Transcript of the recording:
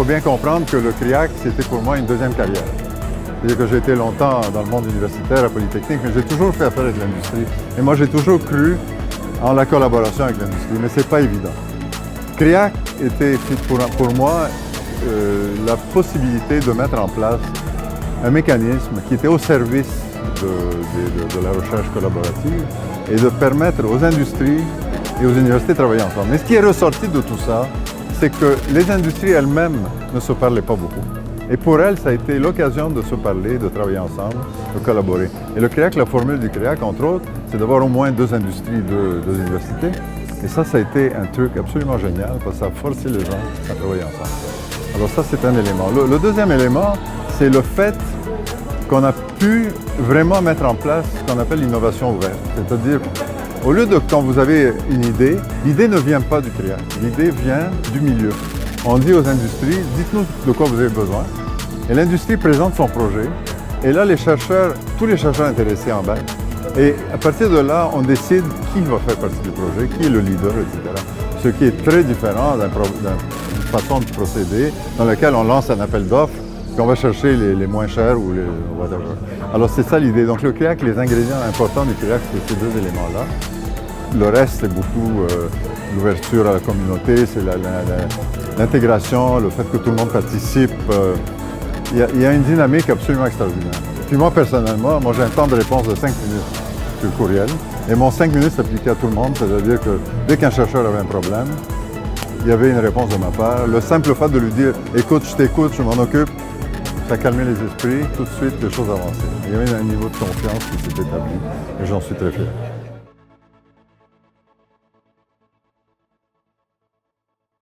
faut bien comprendre que le CRIAC, c'était pour moi une deuxième carrière. C'est-à-dire que j'ai été longtemps dans le monde universitaire à Polytechnique, mais j'ai toujours fait affaire avec l'industrie. Et moi, j'ai toujours cru en la collaboration avec l'industrie, mais ce n'est pas évident. CRIAC était pour moi la possibilité de mettre en place un mécanisme qui était au service de la recherche collaborative et de permettre aux industries et aux universités de travailler ensemble. Mais ce qui est ressorti de tout ça, c'est que les industries elles-mêmes ne se parlaient pas beaucoup. Et pour elles, ça a été l'occasion de se parler, de travailler ensemble, de collaborer. Et le CRIAC, la formule du CRIAC, entre autres, c'est d'avoir au moins deux industries, deux universités. Et ça a été un truc absolument génial parce que ça a forcé les gens à travailler ensemble. Alors ça, c'est un élément. Le deuxième élément, c'est le fait qu'on a pu vraiment mettre en place ce qu'on appelle l'innovation ouverte. C'est-à-dire, au lieu de quand vous avez une idée, l'idée ne vient pas du CRIAC, l'idée vient du milieu. On dit aux industries, dites-nous de quoi vous avez besoin. Et l'industrie présente son projet. Et là, tous les chercheurs intéressés embarquent. Et à partir de là, on décide qui va faire partie du projet, qui est le leader, etc. Ce qui est très différent d'une façon de procéder dans laquelle on lance un appel d'offres, puis on va chercher les moins chers ou les whatever. Alors c'est ça l'idée. Donc le CRIAC, les ingrédients importants du CRIAC, c'est ces deux éléments-là. Le reste, c'est beaucoup l'ouverture à la communauté, c'est l'intégration, le fait que tout le monde participe. Il y a une dynamique absolument extraordinaire. Puis moi, personnellement, j'ai un temps de réponse de 5 minutes sur le courriel. Et mon 5 minutes s'appliquait à tout le monde, c'est-à-dire que dès qu'un chercheur avait un problème, il y avait une réponse de ma part. Le simple fait de lui dire « Écoute, je t'écoute, je m'en occupe », ça calmait les esprits, tout de suite les choses avançaient. Il y avait un niveau de confiance qui s'est établi et j'en suis très fier.